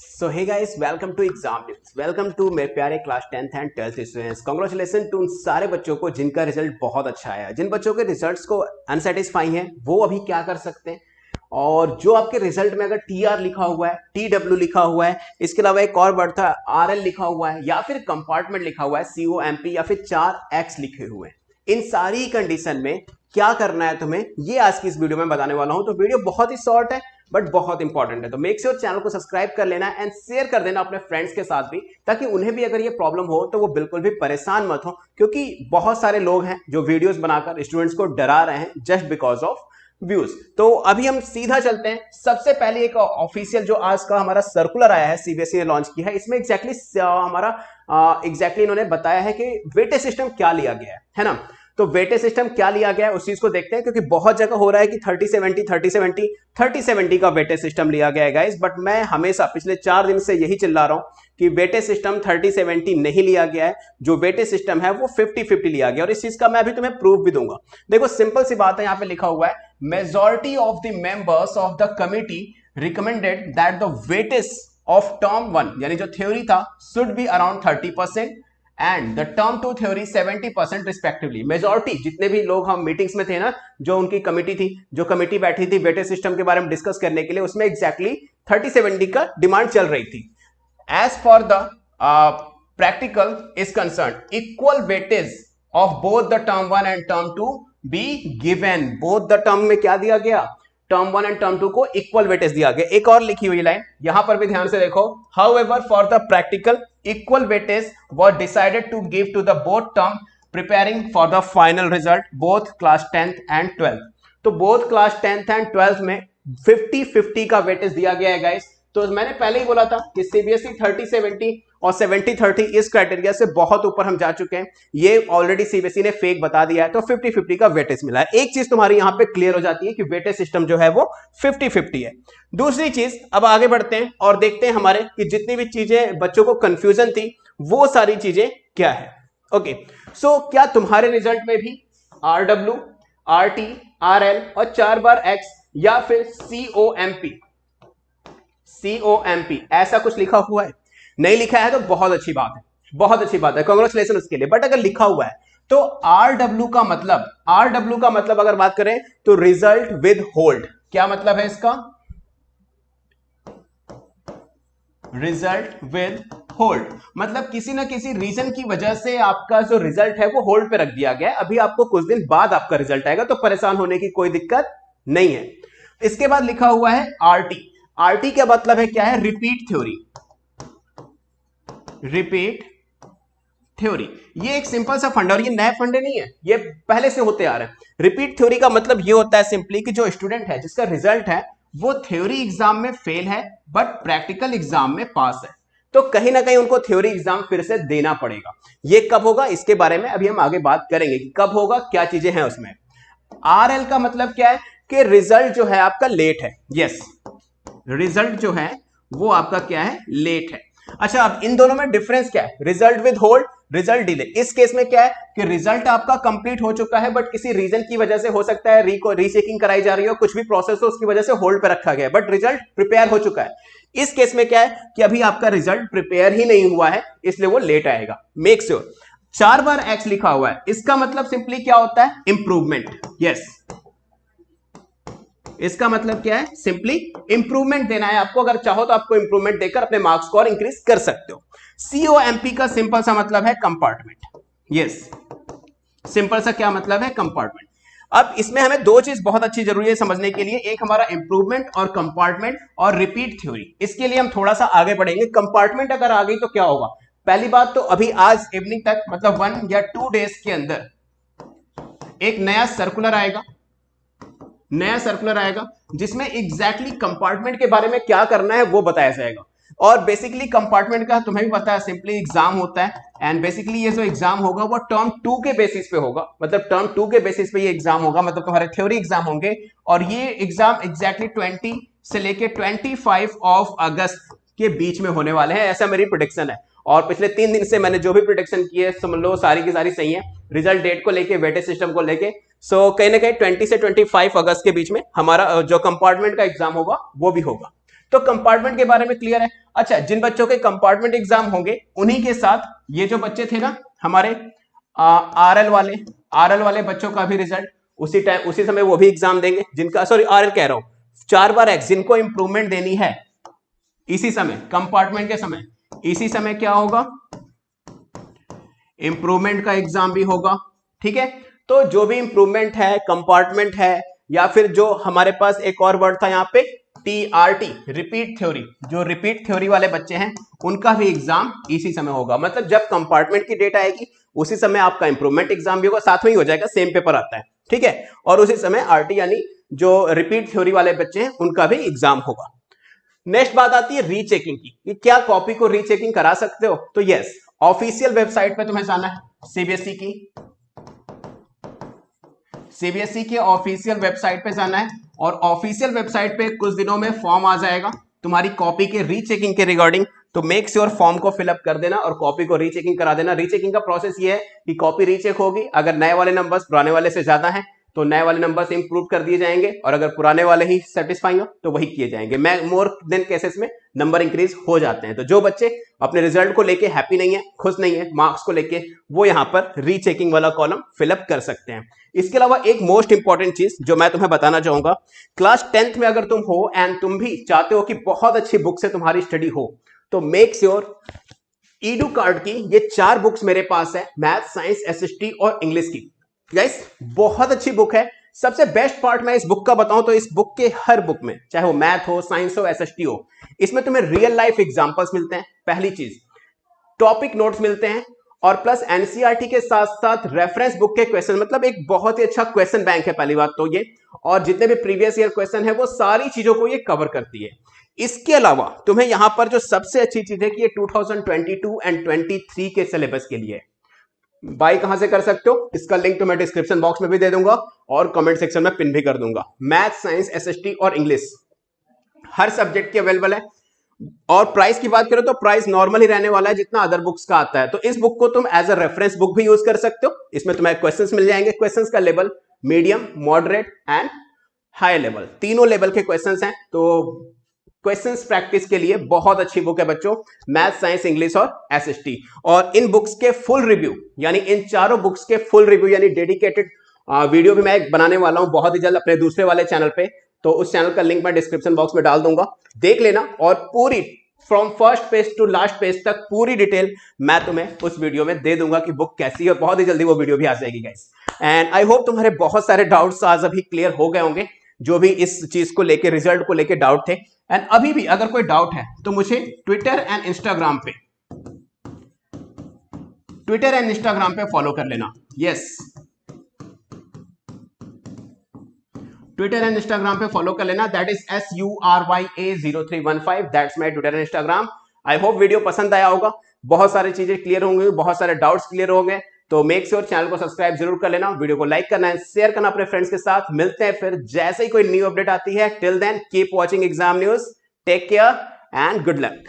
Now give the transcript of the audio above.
So hey guys, welcome to exam news. Welcome to मेरे प्यारे class 10th and 12th students. Congratulation to उन सारे बच्चों को जिनका रिजल्ट बहुत अच्छा आया। जिन बच्चों के रिजल्ट्स को अनसेटिस्फाई हैं वो अभी क्या कर सकते हैं, और जो आपके रिजल्ट में अगर TR लिखा हुआ है, TW लिखा हुआ है, इसके अलावा एक और वर्ड था RL लिखा हुआ है, या फिर कंपार्टमेंट लिखा हुआ है COMP, या फिर 4X लिखे हुए हैं, इन सारी कंडीशन में क्या करना है तुम्हें, ये आज की इस वीडियो में बताने वाला हूं। तो वीडियो बहुत ही शॉर्ट है बट बहुत इंपॉर्टेंट है, तो मेक श्योर चैनल को सब्सक्राइब कर लेना एंड शेयर कर देना अपने फ्रेंड्स के साथ भी, ताकि उन्हें भी अगर ये प्रॉब्लम हो तो वो बिल्कुल भी परेशान मत हो, क्योंकि बहुत सारे लोग हैं जो वीडियोस बनाकर स्टूडेंट्स को डरा रहे हैं जस्ट बिकॉज ऑफ व्यूज। तो अभी हम सीधा चलते हैं। सबसे पहले एक ऑफिशियल जो आज का हमारा सर्कुलर आया है, CBSE ने लॉन्च किया है, इसमें एग्जैक्टली हमारा इन्होंने बताया है कि वेटेज सिस्टम क्या लिया गया है ना। तो वेटेज सिस्टम क्या लिया गया है उस चीज को देखते हैं, क्योंकि बहुत जगह हो रहा है कि 30-70 का वेटेज सिस्टम लिया गया है गाइस, बट मैं हमेशा पिछले 4 दिन से यही चिल्ला रहा हूं कि वेटेज सिस्टम 30-70 नहीं लिया गया है। जो वेटेज सिस्टम है वो 50-50 लिया गया, और इस चीज का मैं अभी तुम्हें प्रूफ भी दूंगा। देखो सिंपल सी बात है, यहां पे लिखा हुआ है majority of the members of the committee recommended that the weightage of term 1 यानी जो थ्योरी था should be around 30% and the term 2 theory 70% respectively. Majority जितने भी लोग हम मीटिंग्स में थे ना, जो उनकी कमिटी थी, जो कमिटी बैठी थी वेटेज सिस्टम के बारे में डिस्कस करने के लिए, उसमें एग्जैक्टली 30-70 का डिमांड चल रही थी। As for the practical is concern equal weightage of both the term 1 and term 2 be given. Both the term में क्या दिया गया, टर्म 1 एंड टर्म 2 को इक्वल वेटेज दिया गया। एक और लिखी हुई लाइन यहां पर भी ध्यान से देखो, however for the practical equal weightage was decided to give to the both term preparing for the final result both class 10th and 12th। तो both class 10th and 12th में 50-50 का वेटेज दिया गया है गाइस। तो मैंने पहले ही बोला था कि CBSE 30-70 और 70-30 इस क्राइटेरिया से बहुत ऊपर हम जा चुके हैं। ये ऑलरेडी CBSE ने फेक बता दिया है, तो 50-50 का वेटेज मिला है। एक चीज तुम्हारी यहां पे क्लियर हो जाती है कि वेटेज सिस्टम जो है वो 50-50 है। दूसरी चीज, अब आगे बढ़ते हैं और देखते हैं हमारे कि जितनी भी चीजें बच्चों को कंफ्यूजन थी वो सारी चीजें क्या है। ओके, सो क्या तुम्हारे रिजल्ट में भी RW, RT, RL और 4 बार X या फिर COMP ऐसा कुछ लिखा हुआ है? नहीं लिखा है तो बहुत अच्छी बात है, बहुत अच्छी बात है, कांग्रेचुलेशन उसके लिए। बट अगर लिखा हुआ है तो RW का मतलब अगर बात करें तो रिजल्ट विद होल्ड। क्या मतलब है इसका? रिजल्ट विद होल्ड मतलब किसी ना किसी रीजन की वजह से आपका जो रिजल्ट है वो होल्ड पे रख दिया गया है। अभी आपको कुछ दिन बाद आपका रिजल्ट आएगा, तो परेशान होने की कोई दिक्कत नहीं है। इसके बाद लिखा हुआ है RT का मतलब है क्या है? Repeat theory. ये एक सिंपल सा फंडा, और ये नए फंडे नहीं है, ये पहले से होते आ रहे हैं। रिपीट थ्योरी का मतलब ये होता है सिंपली कि जो स्टूडेंट है जिसका रिजल्ट है वो थ्योरी एग्जाम में फेल है बट प्रैक्टिकल एग्जाम में पास है, तो कहीं ना कहीं उनको थ्योरी एग्जाम फिर से देना पड़ेगा। ये कब होगा इसके बारे में अभी हम आगे बात करेंगे कि कब होगा, क्या चीजें हैं उसमें। RL का मतलब क्या है कि रिजल्ट जो है आपका लेट है। यस, रिजल्ट जो है वो आपका क्या है? लेट है। अच्छा, अब इन दोनों में डिफरेंस क्या है? Result with hold, result delay. इस केस में क्या है कि रिजल्ट आपका कंप्लीट हो चुका है बट किसी रीजन की वजह से हो सकता है रीचेकिंग कराई जा रही हो, कुछ भी प्रोसेस हो उसकी वजह से होल्ड पे रखा गया, बट रिजल्ट प्रिपेयर हो चुका है। इस केस में क्या है कि अभी आपका रिजल्ट प्रिपेयर ही नहीं हुआ है, इसलिए वो लेट आएगा। मेक श्योर 4 बार X लिखा हुआ है, इसका मतलब सिंपली क्या होता है? इंप्रूवमेंट। यस, इसका मतलब क्या है? सिंपली इंप्रूवमेंट देना है आपको। अगर चाहो तो आपको इंप्रूवमेंट देकर अपने मार्क्स को और इंक्रीज कर सकते हो। COMP का सिंपल सा मतलब है कंपार्टमेंट। यस, सिंपल सा क्या मतलब है? कंपार्टमेंट। अब इसमें हमें 2 चीज बहुत अच्छी जरूरी है समझने के लिए, एक हमारा इंप्रूवमेंट और कंपार्टमेंट और रिपीट थ्योरी। इसके लिए हम थोड़ा सा आगे बढ़ेंगे। कंपार्टमेंट अगर आ गई तो क्या होगा? पहली बात तो अभी आज इवनिंग तक मतलब 1 या 2 डेज के अंदर एक नया सर्कुलर आएगा जिसमें एग्जैक्टली कंपार्टमेंट के बारे में क्या करना है वो बताया जाएगा। और बेसिकली कंपार्टमेंट का तुम्हें भी पता है, सिंपली एग्जाम होता है, एंड बेसिकली ये जो एग्जाम होगा वो टर्म 2 के बेसिस पे होगा। मतलब टर्म 2 के बेसिस पे ये एग्जाम होगा, मतलब तुम्हारे थ्योरी एग्जाम होंगे, और ये एग्जाम एग्जैक्टली 20 से लेके 25 ऑफ अगस्त के बीच में होने वाले हैं, ऐसा मेरी प्रेडिक्शन है। और पिछले 3 दिन से मैंने जो भी प्रेडिक्शन की है समझ लो सारी की सारी सही है, रिजल्ट डेट को लेके, वेटेज सिस्टम को लेके। सो कहीं ना कहीं 20 से 25 अगस्त के बीच में हमारा जो कंपार्टमेंट का एग्जाम होगा वो भी होगा। तो कंपार्टमेंट के बारे में क्लियर है। अच्छा, जिन बच्चों के कंपार्टमेंट एग्जाम होंगे उन्हीं के साथ ये जो बच्चे थे ना हमारे आरएल वाले बच्चों का भी रिजल्ट उसी टाइम उसी समय वो भी एग्जाम देंगे, जिनका सॉरी आरएल कह रहा हूं, 4 बार एक्स, जिनको इंप्रूवमेंट देनी है इसी समय कंपार्टमेंट के समय, इसी समय क्या होगा, इंप्रूवमेंट का एग्जाम भी होगा। ठीक है, तो जो भी इंप्रूवमेंट है, कंपार्टमेंट है, या फिर जो हमारे पास एक और वर्ड था यहाँ पे टीआरटी, रिपीट थ्योरी, जो रिपीट थ्योरी वाले बच्चे हैं उनका भी एग्जाम इसी समय होगा। मतलब जब कंपार्टमेंट की डेट आएगी उसी समय आपका इंप्रूवमेंट एग्जाम भी होगा, साथ में ही हो जाएगा, सेम पेपर आता है। ठीक है, और उसी समय आरटी यानी जो रिपीट थ्योरी वाले बच्चे हैं उनका भी एग्जाम होगा। नेक्स्ट बात आती है रीचेकिंग की, कि क्या कॉपी को रीचेकिंग करा सकते हो? तो यस, ऑफिशियल वेबसाइट पे तुम्हें जाना है, सीबीएसई की ऑफिशियल वेबसाइट पे जाना है, और ऑफिशियल वेबसाइट पे कुछ दिनों में फॉर्म आ जाएगा तुम्हारी कॉपी के रीचेकिंग के रिगार्डिंग। तो मेक श्योर फॉर्म को फिलअप कर देना और कॉपी को रीचेकिंग करा देना। रीचेकिंग का प्रोसेस ये है कि कॉपी रीचेक होगी, अगर नए वाले नंबर्स पुराने वाले से ज्यादा है तो नए वाले नंबर से इंप्रूव कर दिए जाएंगे, और अगर पुराने वाले ही सेटिस्फाई हो तो वही किए जाएंगे। मैं मोर देन केसेस में नंबर इंक्रीज हो जाते हैं। तो जो बच्चे अपने रिजल्ट को लेके हैप्पी नहीं है, खुश नहीं है मार्क्स को लेके, वो यहां पर रीचेकिंग वाला कॉलम फिलअप कर सकते हैं। इसके अलावा एक मोस्ट इंपॉर्टेंट चीज जो मैं तुम्हें बताना चाहूंगा, क्लास 10th में अगर तुम हो एंड तुम भी चाहते हो कि बहुत अच्छी बुक से तुम्हारी स्टडी हो, तो मेक श्योर ईडू कार्ड की ये 4 बुक्स मेरे पास है, मैथ, साइंस, एसएसटी और इंग्लिश की। गाइस बहुत अच्छी बुक है। सबसे बेस्ट पार्ट मैं इस बुक का बताऊं तो इस बुक के हर बुक में, चाहे वो मैथ हो, साइंस हो, एसएसटी हो, इसमें तुम्हें रियल लाइफ एग्जांपल्स मिलते हैं, पहली चीज टॉपिक नोट्स मिलते हैं, और प्लस एनसीईआरटी के साथ साथ रेफरेंस बुक के क्वेश्चन, मतलब एक बहुत ही अच्छा क्वेश्चन बैंक है पहली बात तो ये, और जितने भी प्रीवियस ईयर क्वेश्चन है वो सारी चीजों को ये कवर करती है। इसके अलावा तुम्हें यहां पर जो सबसे अच्छी चीज है कि ये 2022 एंड 23 के सिलेबस के लिए बाय कहां से कर सकते हो, इसका लिंक तो मैं डिस्क्रिप्शन बॉक्स में भी दे दूंगा और कमेंट सेक्शन में पिन भी कर दूंगा। मैथ, साइंस, एसएसटी और इंग्लिश हर सब्जेक्ट की अवेलेबल है। और प्राइस की बात करें तो प्राइस नॉर्मल ही रहने वाला है जितना अदर बुक्स का आता है। तो इस बुक को तुम एज अ रेफरेंस बुक भी यूज कर सकते हो। इसमें तुम्हें क्वेश्चंस मिल जाएंगे, क्वेश्चंस का level medium, moderate and high level, तीनों लेवल के क्वेश्चंस हैं। तो क्वेश्चंस प्रैक्टिस के लिए बहुत अच्छी बुक है बच्चों, मैथ, साइंस, इंग्लिश और एसएसटी। और इन बुक्स के फुल रिव्यू, यानी इन चारों बुक्स के फुल रिव्यू यानी डेडिकेटेड वीडियो भी मैं बनाने वाला हूं बहुत ही जल्द अपने दूसरे वाले चैनल पे। तो उस चैनल का लिंक मैं डिस्क्रिप्शन बॉक्स में डाल दूंगा, देख लेना। और पूरी from first page to last page तक पूरी डिटेल मैं तुम्हें उस वीडियो में दे दूंगा कि बुक कैसी है, और बहुत ही जल्दी वो वीडियो भी आ जाएगी गाइस। एंड आई होप तुम्हारे बहुत सारे डाउट्स आज अभी क्लियर हो गए होंगे, जो भी इस चीज को लेके, रिजल्ट को लेके डाउट थे। एंड अभी भी अगर कोई डाउट है तो मुझे ट्विटर एंड इंस्टाग्राम पे फॉलो कर लेना। यस, ट्विटर एंड इंस्टाग्राम पे फॉलो कर लेना, that is SURYA0315, that's my Twitter and Instagram. I hope video पसंद आया होगा, बहुत सारी चीजें क्लियर होंगी, बहुत सारे डाउट्स क्लियर होंगे। तो मेक श्योर चैनल को सब्सक्राइब जरूर कर लेना, वीडियो को लाइक करना है, शेयर करना अपने फ्रेंड्स के साथ। मिलते हैं फिर जैसे ही कोई न्यू अपडेट आती है। Till then keep watching exam news, take care and good luck.